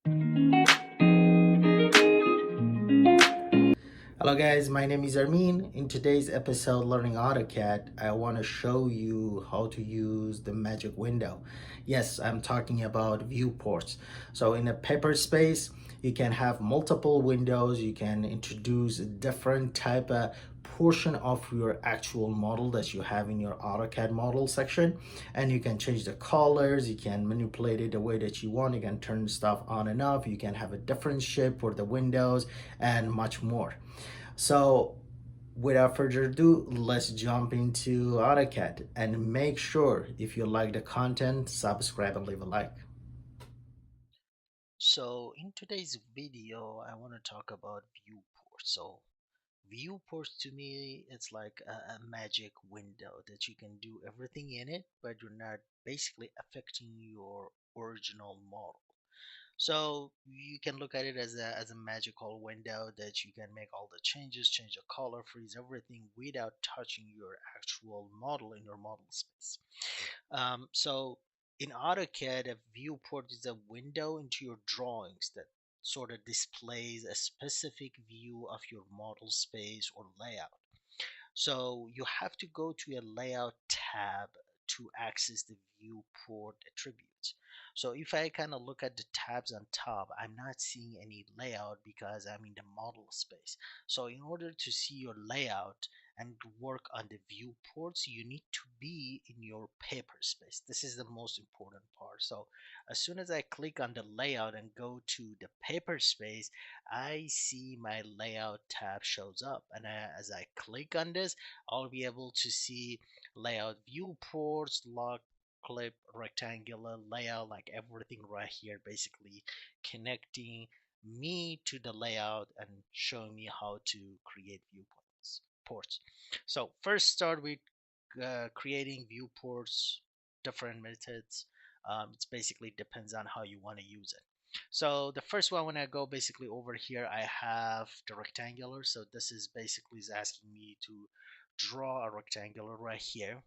Hello guys, my name is Armin. In today's episode Learning AutoCAD, I want to show you how to use the magic window. Yes, I'm talking about viewports. So in a paper space, you can have multiple windows, you can introduce a different type of portion of your actual model that you have in your AutoCAD model section, and you can change the colors, you can manipulate it the way that you want, you can turn stuff on and off, you can have a different shape for the windows and much more. So without further ado, let's jump into AutoCAD and make sure if you like the content, subscribe and leave a like. So in today's video, I want to talk about viewports. So viewports to me, it's like a magic window that you can do everything in it, but you're not basically affecting your original model. So you can look at it as a magical window that you can make all the changes, change the color, freeze everything without touching your actual model in your model space. So in AutoCAD, a viewport is a window into your drawings that sort of displays a specific view of your model space or layout. So you have to go to a layout tab to access the viewport attributes. So if I kind of look at the tabs on top, I'm not seeing any layout because I'm in the model space. So in order to see your layout and work on the viewports, you need to be in your paper space. This is the most important part. So as soon as I click on the layout and go to the paper space, I see my layout tab shows up, and as I click on this, I'll be able to see layout viewports, lock, clip, rectangular layout, like everything right here, basically connecting me to the layout and showing me how to create viewports. Ports. So first start with creating viewports, different methods. It's basically depends on how you want to use it. So the first one, when I go basically over here, I have the rectangular. So this is basically is asking me to draw a rectangular right here.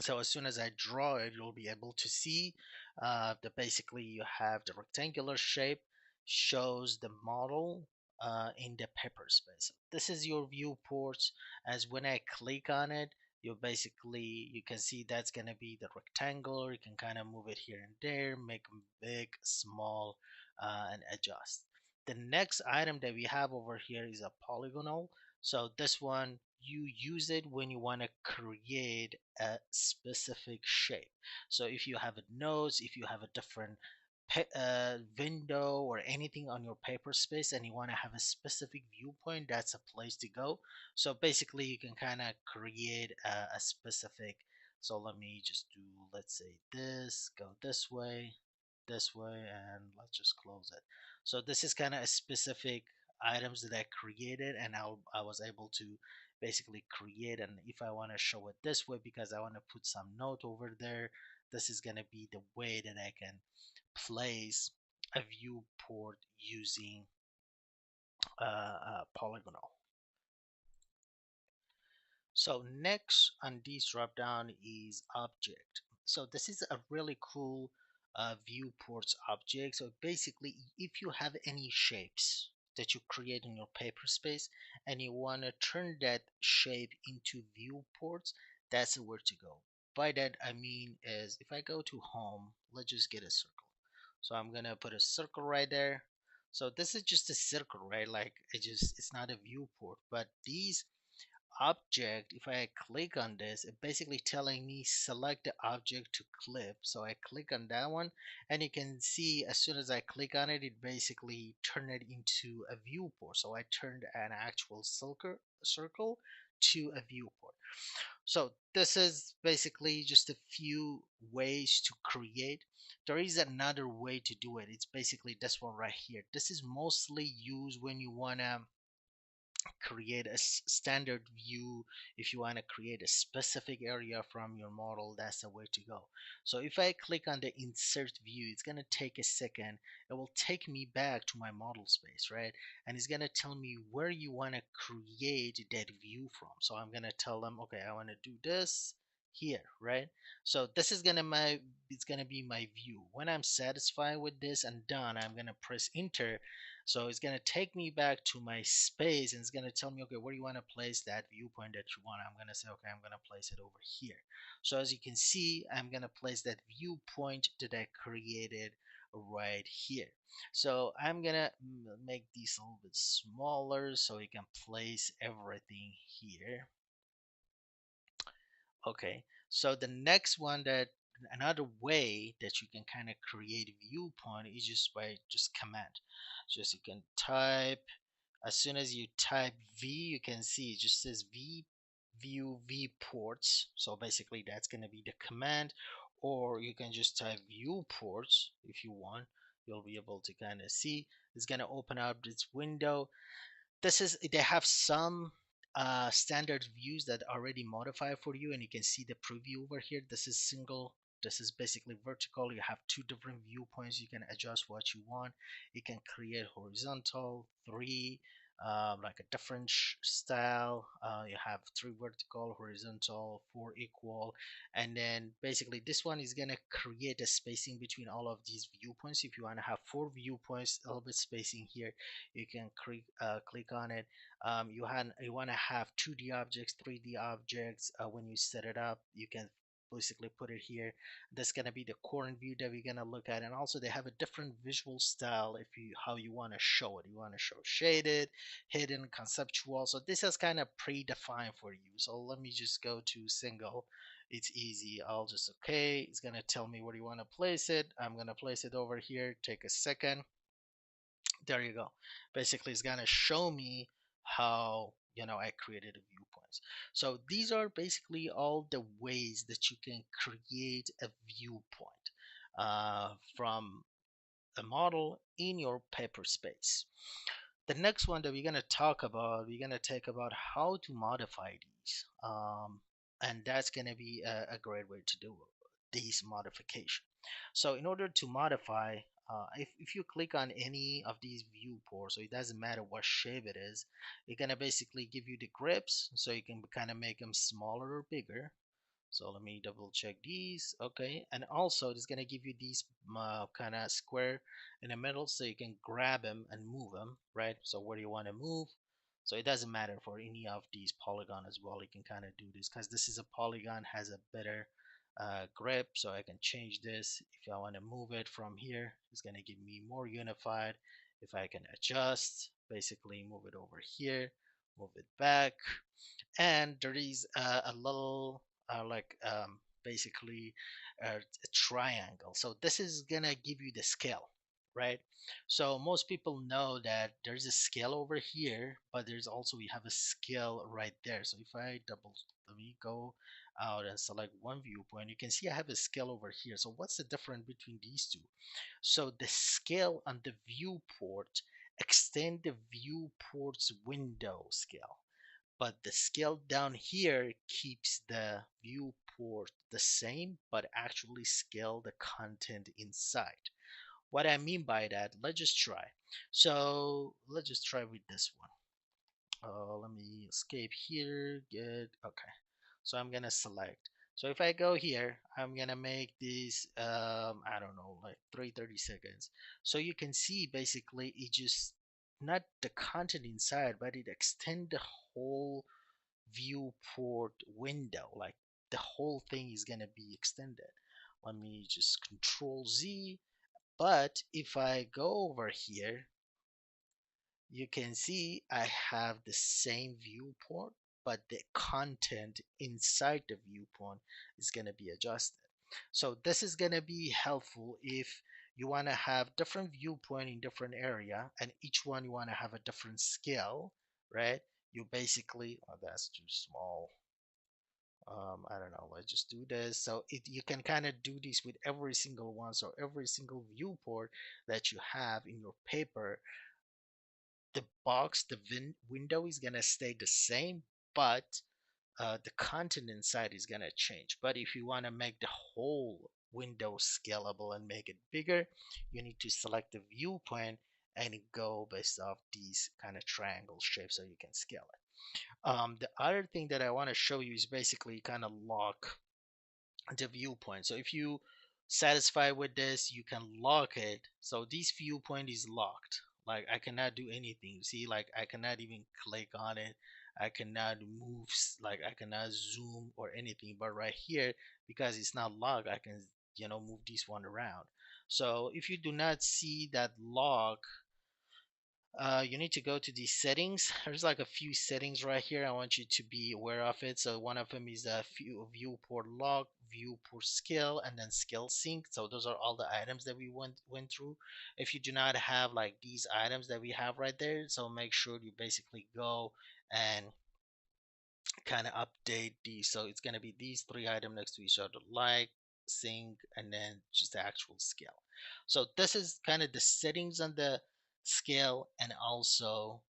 So as soon as I draw it, you'll be able to see that basically you have the rectangular shape shows the model in the paper space. This is your viewport. As when I click on it, you can see that's going to be the rectangular. You can kind of move it here and there, make them big, small, and adjust. The next item that we have over here is a polygonal. So this one, you use it when you want to create a specific shape. So if you have a nose, if you have a different window or anything on your paper space and you want to have a specific viewpoint, that's a place to go. So basically you can kind of create a specific, so let me just do, let's say this, go this way, and let's just close it. So this is kind of a specific items that I created, and I was able to basically create. And if I want to show it this way because I want to put some note over there, this is going to be the way that I can place a viewport using polygonal. So next on this drop down is object. So this is a really cool viewports object. So basically, if you have any shapes that you create in your paper space and you want to turn that shape into viewports, that's where to go. By that I mean is if I go to home, let's just get a circle. So I'm gonna put a circle right there. So this is just a circle, right? Like it's not a viewport, but these object, if I click on this, it basically telling me select the object to clip. So I click on that one, and you can see as soon as I click on it, it basically turned it into a viewport. So I turned an actual circle to a viewport. So this is basically just a few ways to create. There is another way to do it. It's basically this one right here. This is mostly used when you want to create a standard view. If you want to create a specific area from your model, that's the way to go. So if I click on the insert view, it's going to take a second. It will take me back to my model space, right? And it's going to tell me where you want to create that view from. So I'm going to tell them, okay, I want to do this here, right? So this is gonna my it's gonna be my view. When I'm satisfied with this and done, I'm gonna press enter. So it's gonna take me back to my space and it's gonna tell me, okay, where do you want to place that viewpoint that you want? I'm gonna say, okay, I'm gonna place it over here. So as you can see, I'm gonna place that viewpoint that I created right here. So I'm gonna make these a little bit smaller so we can place everything here. Okay, so the next one, that another way that you can kind of create a viewpoint is just by just command. Just you can type, as soon as you type V, you can see it just says view viewports. So basically that's going to be the command, or you can just type viewports if you want. You'll be able to kind of see it's going to open up this window. This is, they have some standard views that are already modified for you, and you can see the preview over here. This is single, this is basically vertical. You have two different viewpoints. You can adjust what you want. You can create horizontal, three, like a different style. You have three vertical, horizontal, four equal, and then basically this one is gonna create a spacing between all of these viewpoints. If you want to have four viewpoints, a little bit spacing here, you can click on it. You want to have 2D objects, 3D objects. When you set it up, you can basically put it here. That's going to be the core view that we're going to look at. And also they have a different visual style if you how you want to show it. You want to show shaded, hidden, conceptual. So this is kind of predefined for you. So let me just go to single. It's easy. I'll just, okay, it's going to tell me where you want to place it. I'm going to place it over here. Take a second. There you go. Basically it's gonna show me how, I created a viewpoints. So these are basically all the ways that you can create a viewpoint from a model in your paper space. The next one that we're going to talk about, we're going to talk about how to modify these, and that's going to be a great way to do these modification. So in order to modify, if you click on any of these viewports, so it doesn't matter what shape it is, it's going to basically give you the grips, so you can kind of make them smaller or bigger. So let me double check these. Okay, and also it's going to give you these kind of square in the middle, so you can grab them and move them, right? So where do you want to move? So it doesn't matter for any of these polygon as well. You can kind of do this because this is a polygon, has a better grip. So I can change this. If I want to move it from here, it's going to give me more unified. If I can adjust, basically move it over here, move it back, and there is a little basically a triangle. So this is gonna give you the scale, right? So most people know that there's a scale over here, but there's also, we have a scale right there. So if I let me go out and select one viewpoint, you can see I have a scale over here. So what's the difference between these two? So the scale on the viewport extend the viewport's window scale, but the scale down here keeps the viewport the same, but actually scale the content inside. What I mean by that, let's just try. So let's just try with this one. Let me escape here. Good. Okay. So I'm gonna select. So if I go here, I'm gonna make this I don't know, like 330 seconds. So you can see basically it just, not the content inside, but it extend the whole viewport window. Like the whole thing is gonna be extended. Let me just control Z. But if I go over here, you can see I have the same viewport, but the content inside the viewport is going to be adjusted. So this is going to be helpful if you want to have different viewpoint in different area, and each one you want to have a different scale, right? You basically, oh, that's too small. I don't know, let's just do this. So you can kind of do this with every single one. So every single viewport that you have in your paper, the box, the window is gonna stay the same, but the content inside is gonna change. But if you want to make the whole window scalable and make it bigger, you need to select the viewpoint and go based off these kind of triangle shapes so you can scale it. The other thing that I want to show you is basically kind of lock. the viewpoint. So if you satisfied with this, you can lock it. So this viewpoint is locked. Like I cannot do anything. See, like I cannot even click on it. I cannot move, like I cannot zoom or anything. But right here, because it's not locked, I can, move this one around. So if you do not see that lock, you need to go to the settings. There's like a few settings right here. I want you to be aware of it. So one of them is the viewport lock, viewport scale, and then scale sync. So those are all the items that we went through. If you do not have like these items that we have right there, so make sure you basically go and kind of update these. So it's going to be these three items next to each other, like, sync, and then just the actual scale. So this is kind of the settings on the scale, and also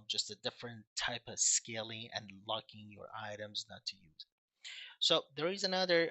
just a different type of scaling and locking your items not to use. So there is another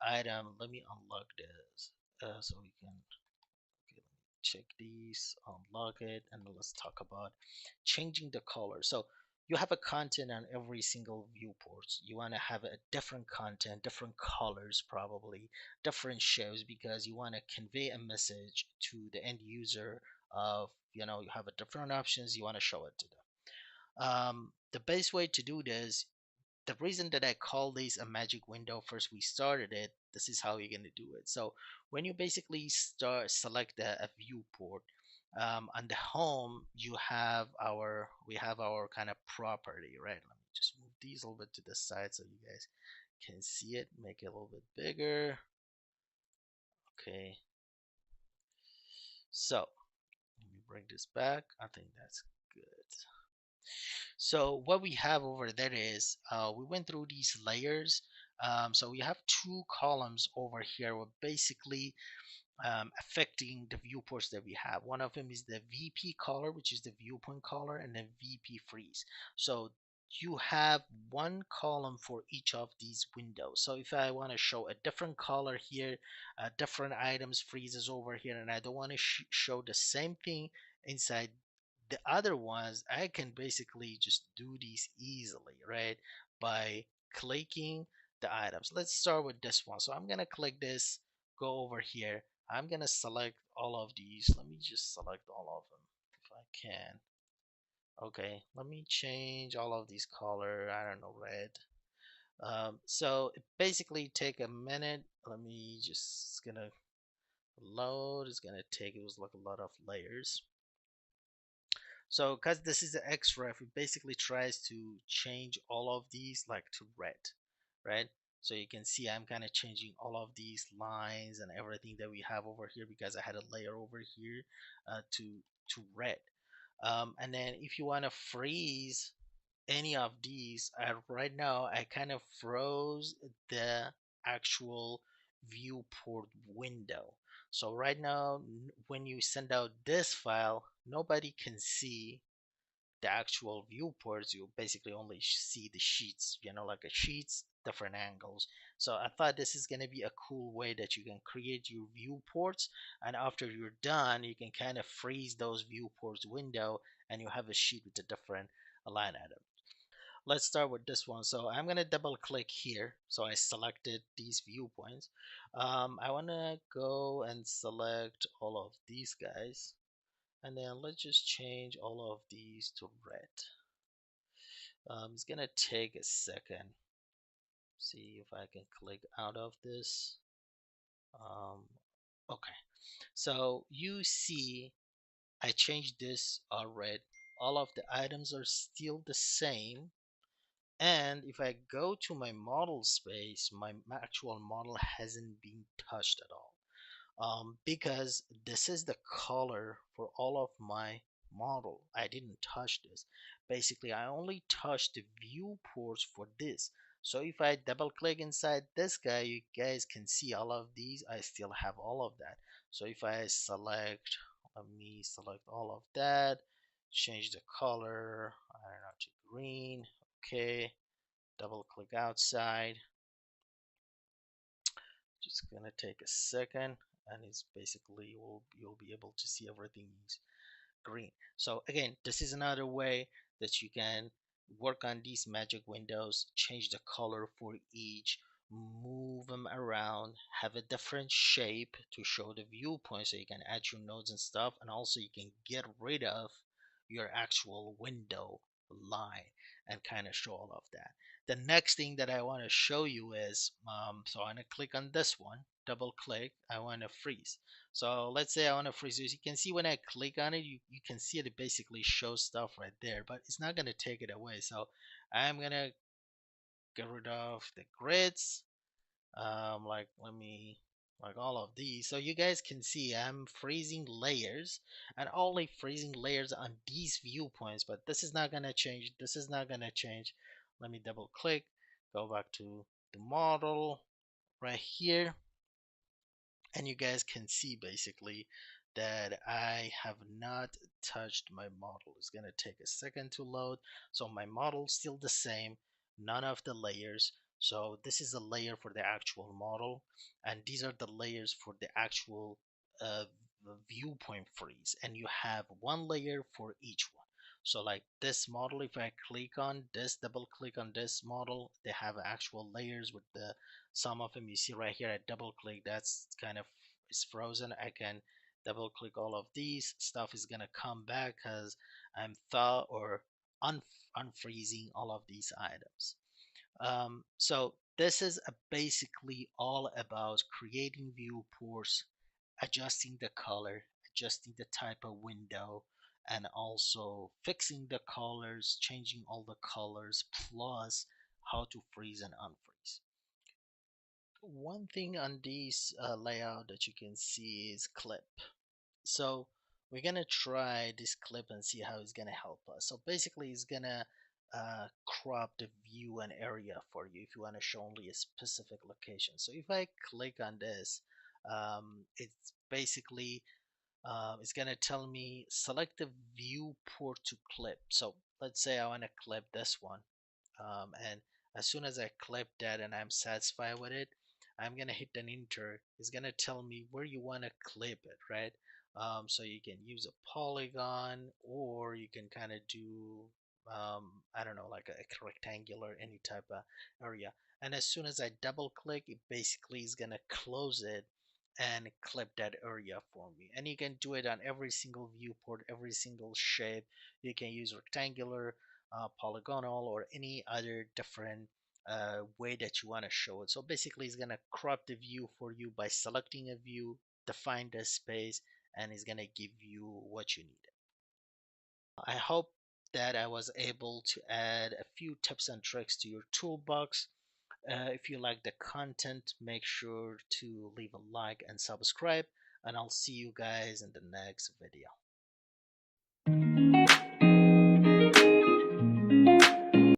item. Let me unlock this so we can, okay, let me check these, unlock it, and let's talk about changing the color. So you have a content on every single viewport. You want to have a different content, different colors, probably different shows, because you want to convey a message to the end user of, you have a different options. You want to show it to them. The best way to do this, the reason that I call this a magic window, first we started it, this is how you're going to do it. So when you basically select a viewport, on the home, we have our kind of property, right? Let me just move these a little bit to the side so you guys can see it, make it a little bit bigger. Okay, so let me bring this back. I think that's good. So what we have over there is, we went through these layers. So we have two columns over here. We're basically affecting the viewports that we have. One of them is the VP color, which is the viewpoint color, and then VP freeze. So you have one column for each of these windows. So if I want to show a different color here, different items freezes over here, and I don't want to show the same thing inside the other ones, I can basically just do these easily, right? By clicking the items. Let's start with this one. So I'm gonna click this, go over here. I'm gonna select all of these. Let me just select all of them if I can. Okay, let me change all of these color. I don't know, red. So it basically take a minute. Let me just, it's gonna load. It's gonna take, it was like a lot of layers. So because this is the XREF, it basically tries to change all of these like to red, right? So you can see I'm kind of changing all of these lines and everything that we have over here, because I had a layer over here to red. And then if you want to freeze any of these, right now I kind of froze the actual viewport window. So right now, when you send out this file, nobody can see the actual viewports. You basically only see the sheets, like a sheets, different angles. So I thought this is going to be a cool way that you can create your viewports, and after you're done, you can kind of freeze those viewports window, and you have a sheet with a different line item. Let's start with this one. So I'm going to double click here. So I selected these viewpoints. I want to go and select all of these guys, and then let's just change all of these to red. It's gonna take a second. See if I can click out of this. um, okay, so you see I changed this red. All of the items are still the same, and if I go to my model space, my actual model hasn't been touched at all, because this is the color for all of my model. I didn't touch this. Basically, I only touched the viewports for this. So if I double click inside this guy, you guys can see all of these. I still have all of that. So if I select, let me select all of that, change the color, I don't know, to green. Okay, double click outside. Just gonna take a second, and it's basically, you'll be able to see everything is green. So again, this is another way that you can work on these magic windows, change the color for each move them around, have a different shape to show the viewpoint so you can add your nodes and stuff, and also you can get rid of your actual window line and kind of show all of that. The next thing that I want to show you is, so I'm going to click on this one, double click, I want to freeze. So let's say I want to freeze this. You can see when I click on it, you can see it basically shows stuff right there, but it's not going to take it away. So I'm going to get rid of the grids, like let me, like all of these, so you guys can see I'm freezing layers and only freezing layers on these viewpoints, but this is not gonna change, this is not gonna change. Let me double click, go back to the model right here, and you guys can see basically that I have not touched my model. It's gonna take a second to load. So my model still the same, none of the layers. So this is a layer for the actual model, and these are the layers for the actual uh, viewpoint freeze, and you have one layer for each one. So like this model, if I click on this, double click on this model, they have actual layers with the, some of them you see right here. I double click, that's kind of is frozen. I can double click all of these, stuff is gonna come back because I'm thaw or unfreezing all of these items. So this is basically all about creating viewports, adjusting the color, adjusting the type of window, and also fixing the colors, changing all the colors, plus how to freeze and unfreeze. One thing on this layout that you can see is clip. So we're gonna try this clip and see how it's gonna help us. So basically it's gonna crop the view and area for you if you want to show only a specific location. So if I click on this, it's basically it's gonna tell me select the viewport to clip. So let's say I want to clip this one, and as soon as I clip that and I'm satisfied with it, I'm gonna hit an enter. It's gonna tell me where you want to clip it, right? So you can use a polygon, or you can kind of do I don't know, like a rectangular, any type of area. And as soon as I double click, it basically is gonna close it and clip that area for me. And you can do it on every single viewport, every single shape. You can use rectangular, polygonal, or any other different way that you want to show it. So basically it's gonna crop the view for you by selecting a view, define the space, and it's gonna give you what you need. I hope that I was able to add a few tips and tricks to your toolbox. If you like the content, make sure to leave a like and subscribe, and I'll see you guys in the next video.